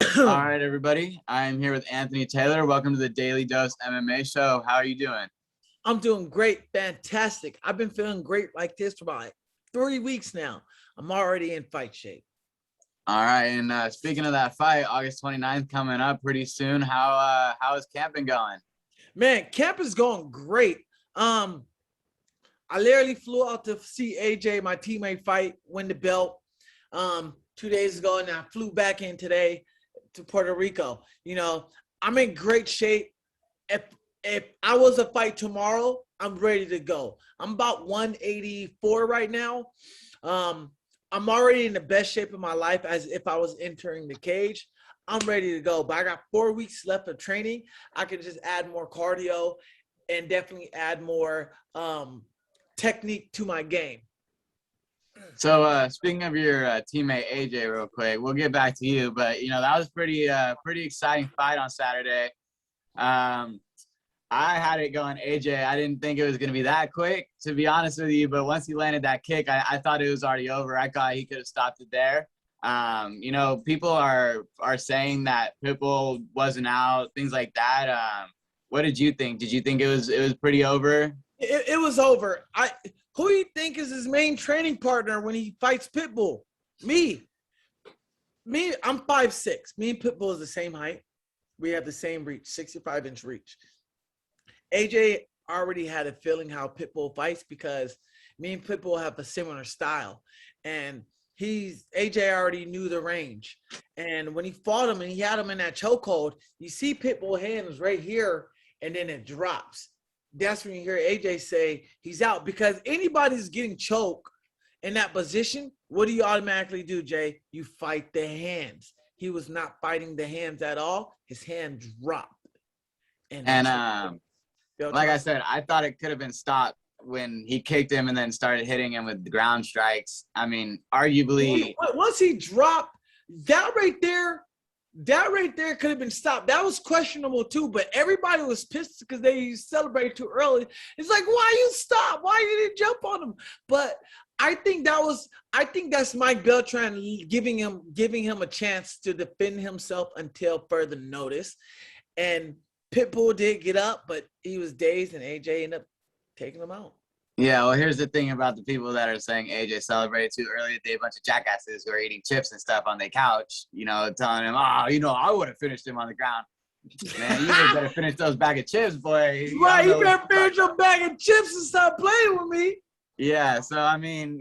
All right, everybody. I'm here with Anthony Taylor. Welcome to the Daily Dose MMA show. How are you doing? I'm doing great. Fantastic. I've been feeling great like this for about 3 weeks now. I'm already in fight shape. All right. And speaking of that fight, August 29th coming up pretty soon. How is camp been going? Man, camp is going great. I literally flew out to see AJ, my teammate, fight, win the belt 2 days ago, and I flew back in today to Puerto Rico. I'm in great shape. If I was a fight tomorrow, I'm ready to go. I'm about 184 right now. I'm already in the best shape of my life as if I was entering the cage. I'm ready to go. But I got 4 weeks left of training. I can just add more cardio and definitely add more technique to my game. So speaking of your teammate AJ, real quick, we'll get back to you. But that was pretty exciting fight on Saturday. I had it going AJ. I didn't think it was going to be that quick, to be honest with you. But once he landed that kick, I thought it was already over. I thought he could have stopped it there. People are saying that Pitbull wasn't out, things like that. What did you think? Did you think it was pretty over? It was over. Who do you think is his main training partner when he fights Pitbull? Me, I'm 5'6". Me and Pitbull is the same height. We have the same reach, 65-inch reach. AJ already had a feeling how Pitbull fights because me and Pitbull have a similar style. And AJ already knew the range. And when he fought him and he had him in that chokehold, you see Pitbull hands right here, and then it drops. That's when you hear AJ say he's out, because anybody's getting choked in that position. What do you automatically do, Jay? You fight the hands. He was not fighting the hands at all. His hand dropped. And like I said, I thought it could have been stopped when he kicked him and then started hitting him with the ground strikes. I mean, arguably. Once he dropped, that right there could have been stopped. That was questionable too, but everybody was pissed because they celebrated too early. It's like, why you stop? Why you didn't jump on him? But I think that's Mike Beltran giving him a chance to defend himself until further notice. And Pitbull did get up, but he was dazed, and AJ ended up taking him out. Yeah, well, here's the thing about the people that are saying AJ celebrated too early. They a bunch of jackasses who are eating chips and stuff on their couch, telling him, I would have finished him on the ground. Man, you better finish those bag of chips, boy. Right, you better finish your bag of chips and stop playing with me. Yeah, so, I mean,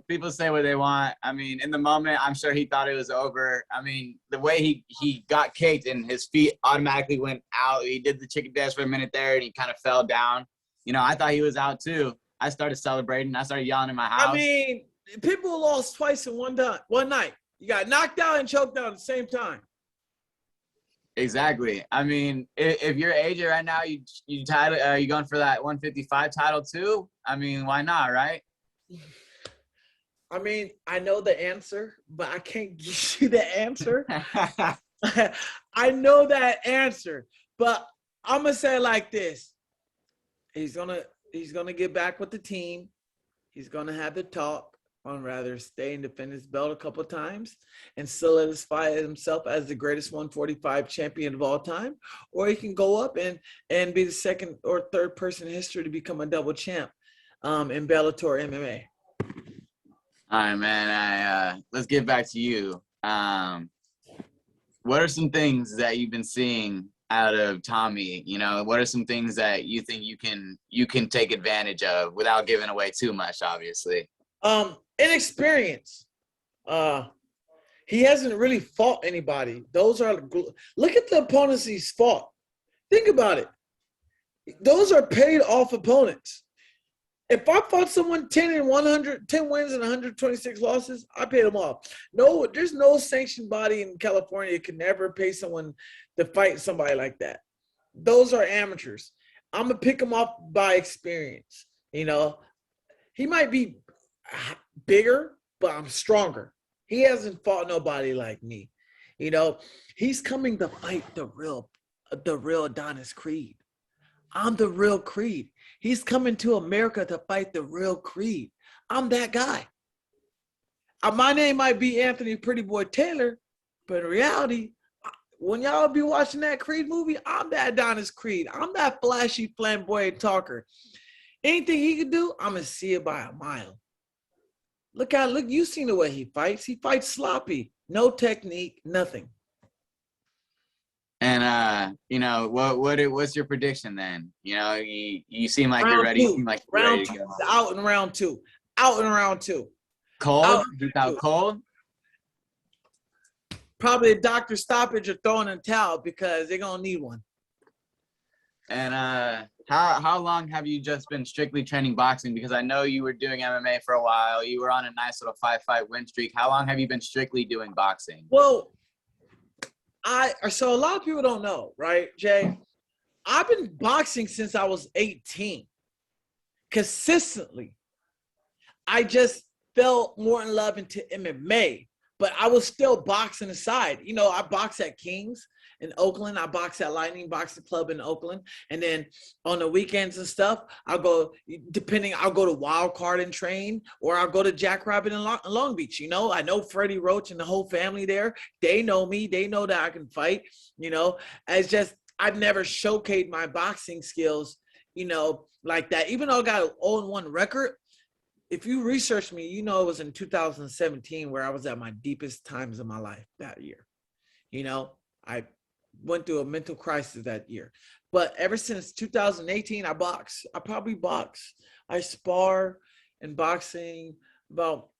people say what they want. I mean, in the moment, I'm sure he thought it was over. I mean, the way he got kicked and his feet automatically went out. He did the chicken dance for a minute there, and he kind of fell down. I thought he was out, too. I started celebrating. I started yelling in my house. I mean, people lost twice in one night. You got knocked out and choked out at the same time. Exactly. I mean, if you're AJ right now, you going for that 155 title too? I mean, why not, right? I mean, I know the answer, but I can't give you the answer. I know that answer, but I'm gonna say it like this: he's gonna get back with the team. He's gonna have the talk on rather stay and defend his belt a couple of times and solidify himself as the greatest 145 champion of all time, or he can go up and be the second or third person in history to become a double champ in Bellator MMA. All right, man. Let's get back to you. What are some things that you've been seeing out of Tommy? What are some things that you think you can take advantage of without giving away too much, obviously? Inexperience. He hasn't really fought anybody. Look at the opponents he's fought. Think about it. Those are paid off opponents. If I fought someone 10 wins and 126 losses, I paid them off. No, there's no sanctioned body in California that can never pay someone to fight somebody like that. Those are amateurs. I'm going to pick them off by experience. He might be bigger, but I'm stronger. He hasn't fought nobody like me. He's coming to fight the real Adonis Creed. I'm the real Creed. He's coming to America to fight the real Creed. I'm that guy. My name might be Anthony Prettyboy Taylor, but in reality, when y'all be watching that Creed movie, I'm that Adonis Creed. I'm that flashy, flamboyant talker. Anything he could do, I'm gonna see it by a mile. Look, you seen the way he fights. He fights sloppy, no technique, nothing. And what's your prediction then? You seem like you're ready. Two. You seem like you're ready to go. Out in round two. Cold? Keep out cold? Probably a doctor stoppage or throwing in a towel because they're gonna need one. And how long have you just been strictly training boxing? Because I know you were doing MMA for a while. You were on a nice little 5-fight win streak. How long have you been strictly doing boxing? Well, so a lot of people don't know, right, Jay? I've been boxing since I was 18, consistently. I just fell more in love into MMA, but I was still boxing aside. I boxed at King's in Oakland. I boxed at Lightning Boxing Club in Oakland. And then on the weekends and stuff, I'll go to Wild Card and train, or I'll go to Jackrabbit in Long Beach. I know Freddie Roach and the whole family there. They know me. They know that I can fight. It's just I've never showcased my boxing skills, like that. Even though I got an 0-1 record, if you research me, it was in 2017 where I was at my deepest times of my life that year. I went through a mental crisis that year. But ever since 2018, I box. I probably box. I spar in boxing about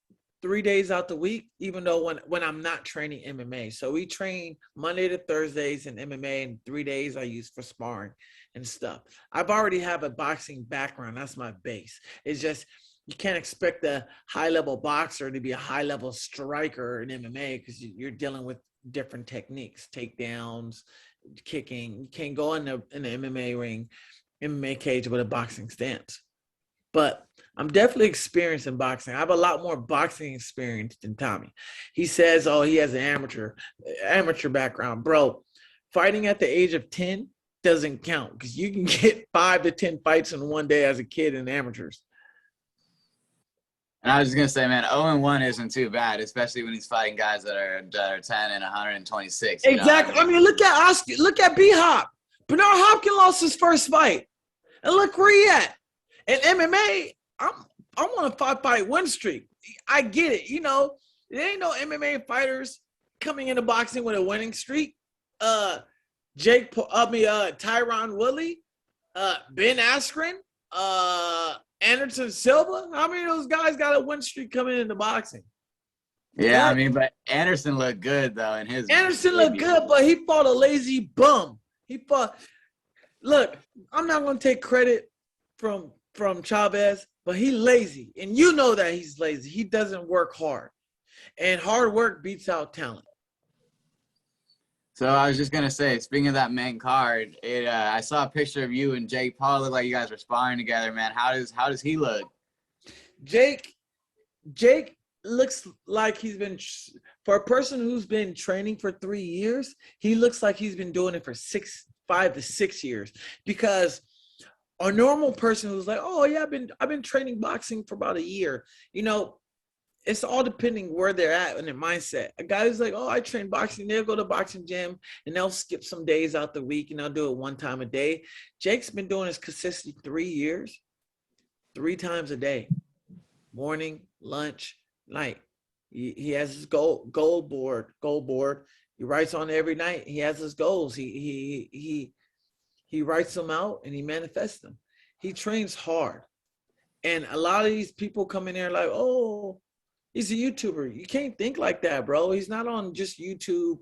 3 days out the week, even though when I'm not training MMA. So we train Monday to Thursdays in MMA, and 3 days I use for sparring and stuff. I've already have a boxing background. That's my base. It's just you can't expect a high-level boxer to be a high-level striker in MMA because you're dealing with different techniques, takedowns, kicking. You can't go in the MMA ring, MMA cage with a boxing stance. But I'm definitely experienced in boxing. I have a lot more boxing experience than Tommy. He says, he has an amateur background. Bro, fighting at the age of 10 doesn't count because you can get 5 to 10 fights in one day as a kid in amateurs. And I was just gonna say, man, 0-1 isn't too bad, especially when he's fighting guys that are 10 and 126. Exactly. I mean, look at Oscar. Look at B-Hop. Bernard Hopkins lost his first fight, and look where he at. In MMA, I'm on a 5-fight win streak. I get it. There ain't no MMA fighters coming into boxing with a winning streak. Tyron Woodley, Ben Askren, Anderson Silva. How many of those guys got a win streak coming into boxing? Yeah, but Anderson looked good though in his. Anderson looked good, but he fought a lazy bum. Look, I'm not gonna take credit from Chavez, but he lazy, and you know that he's lazy. He doesn't work hard, and hard work beats out talent. So I was just gonna say, speaking of that main card, I saw a picture of you and Jake Paul. Looked like you guys were sparring together, man. How does he look? Jake looks like he's been, for a person who's been training for 3 years, he looks like he's been doing it for 5 to 6 years. Because a normal person who's like, I've been training boxing for about a year, it's all depending where they're at in their mindset. A guy who's like, I train boxing, they'll go to boxing gym and they'll skip some days out the week and they'll do it 1 time a day. Jake's been doing this consistently 3 years, 3 times a day, morning, lunch, night. He has his goal board. He writes on every night. He has his goals. He writes them out and he manifests them. He trains hard. And a lot of these people come in there like, he's a YouTuber. You can't think like that, bro. He's not on just YouTube.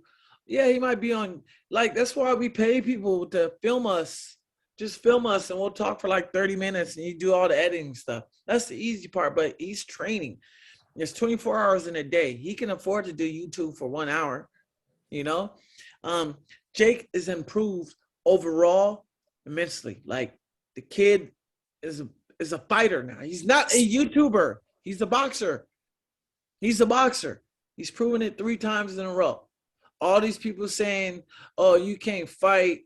Yeah, he might be on, that's why we pay people to film us. Just film us and we'll talk for 30 minutes and you do all the editing stuff. That's the easy part, but he's training. There's 24 hours in a day. He can afford to do YouTube for 1 hour, Jake is improved overall immensely. The kid is a fighter now. He's not a YouTuber. He's a boxer. He's proven it 3 times in a row. All these people saying, you can't fight.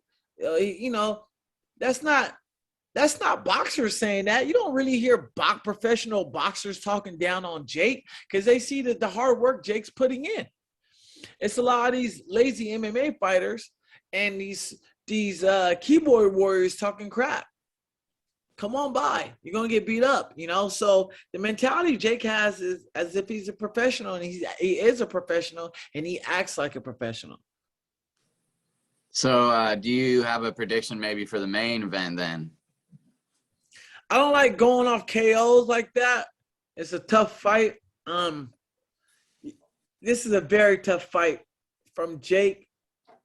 That's not boxers saying that. You don't really hear professional boxers talking down on Jake because they see that the hard work Jake's putting in. it's a lot of these lazy MMA fighters and these keyboard warriors talking crap. Come on by. You're going to get beat up, you know? So the mentality Jake has is as if he's a professional, and he is a professional, and he acts like a professional. So do you have a prediction maybe for the main event then? I don't like going off KOs like that. It's a tough fight. This is a very tough fight from Jake.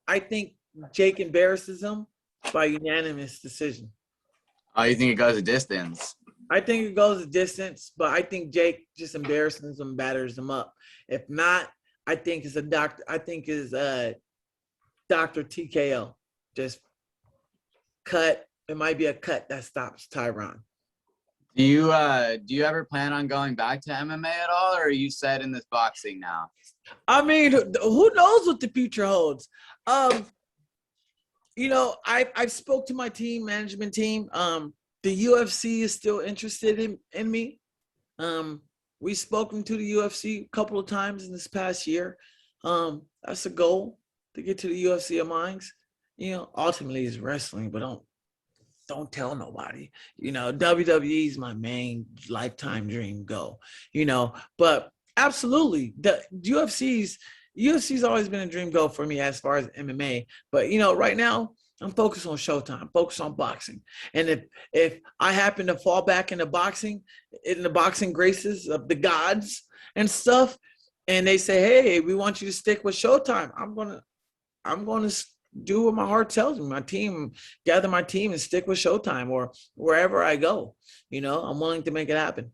I think Jake embarrasses him by unanimous decision. Oh, you think it goes a distance? I think it goes a distance, but I think Jake just embarrasses him, batters him up. If not, I think it's a doctor. I think it's Dr. TKO. Just cut. It might be a cut that stops Tyron. Do you ever plan on going back to MMA at all, or are you set in this boxing now? I mean, who knows what the future holds? You know, I've spoke to my management team. The UFC is still interested in me. We've spoken to the UFC a couple of times in this past year. That's a goal, to get to the UFC of mine. You know, ultimately it's wrestling, but don't tell nobody. You know, WWE is my main lifetime dream goal. You know, but absolutely, the UFC's always been a dream goal for me as far as MMA. But you know, right now I'm focused on Showtime, focused on boxing. And if I happen to fall back into boxing, in the boxing graces of the gods and stuff, and they say, hey, we want you to stick with Showtime, I'm gonna do what my heart tells me. Gather my team and stick with Showtime or wherever I go. You know, I'm willing to make it happen.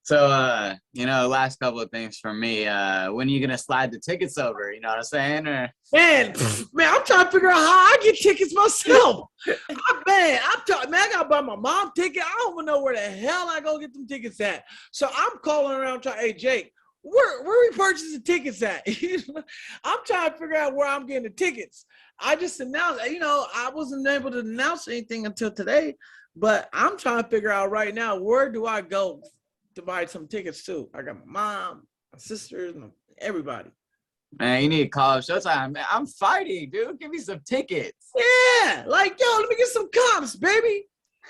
So, you know, last couple of things from me. When are you gonna slide the tickets over? You know what I'm saying? Or Man, I'm trying to figure out how I get tickets myself. I gotta buy my mom ticket. I don't even know where the hell I go get them tickets at. So I'm calling around trying, hey Jake, where we purchasing tickets at? I'm trying to figure out where I'm getting the tickets. I just announced, you know, I wasn't able to announce anything until today, but I'm trying to figure out right now, where do I go to buy some tickets too? I got my mom, my sisters, and everybody. man, you need to call up Showtime. Man, I'm fighting, dude. Give me some tickets. Yeah, like, yo, let me get some comps, baby.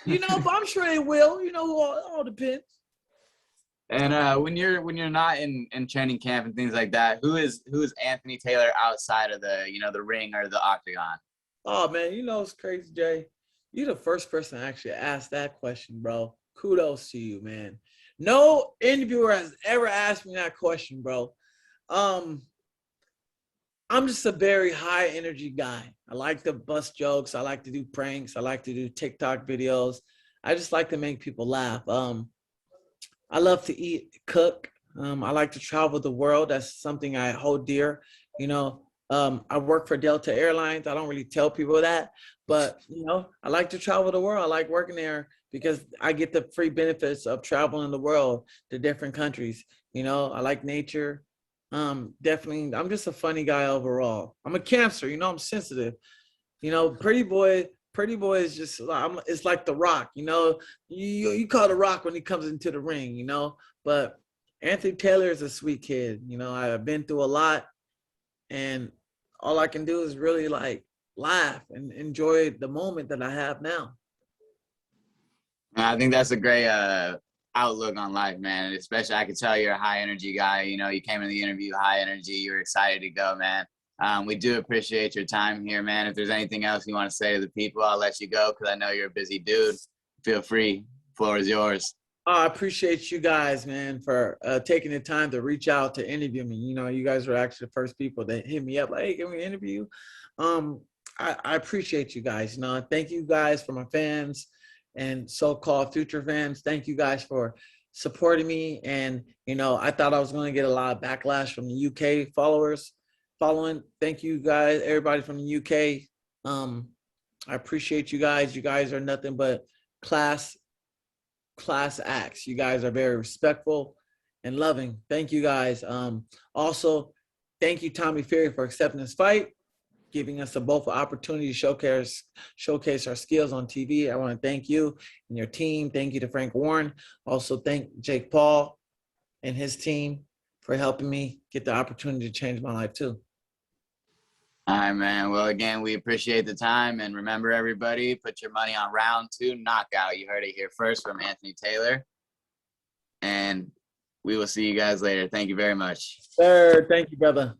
You know, but I'm sure they will. You know, all depends. And when you're not in training camp and things like that, who is Anthony Taylor outside of the ring or the octagon? Oh man, you know it's crazy, Jay. You're the first person to actually ask that question, bro. Kudos to you, man. No interviewer has ever asked me that question, bro. I'm just a very high energy guy. I like to bust jokes. I like to do pranks. I like to do TikTok videos. I just like to make people laugh. I love to eat, cook. I like to travel the world. That's something I hold dear. You know, I work for Delta Airlines. I don't really tell people that, but you know, I like to travel the world. I like working there because I get the free benefits of traveling the world to different countries. You know, I like nature. Definitely, I'm just a funny guy overall. I'm a Cancer. You know, I'm sensitive. You know, Prettyboy is just, it's like The Rock, you know, you call The Rock when he comes into the ring, you know, but Anthony Taylor is a sweet kid. You know, I've been through a lot, and all I can do is really like laugh and enjoy the moment that I have now. I think that's a great outlook on life, man. Especially, I could tell you're a high energy guy. You know, you came in the interview high energy. You're excited to go, man. We do appreciate your time here, man. If there's anything else you want to say to the people, I'll let you go because I know you're a busy dude. Feel free. Floor is yours. I appreciate you guys, man, for taking the time to reach out to interview me. You know, you guys were actually the first people that hit me up like, hey, can we interview? I appreciate you guys. You know, thank you guys for my fans and so-called future fans. Thank you guys for supporting me. And, you know, I thought I was going to get a lot of backlash from the UK following. Thank you guys, everybody from the UK. I appreciate you guys. You guys are nothing but class acts. You guys are very respectful and loving. Thank you guys. Also, thank you, Tommy Fury, for accepting this fight, giving us both an opportunity to showcase our skills on TV. I want to thank you and your team. Thank you to Frank Warren. Also, thank Jake Paul and his team for helping me get the opportunity to change my life too. All right, man. Well, again, we appreciate the time. And remember, everybody, put your money on round 2 knockout. You heard it here first from Anthony Taylor. And we will see you guys later. Thank you very much. Sir, thank you, brother.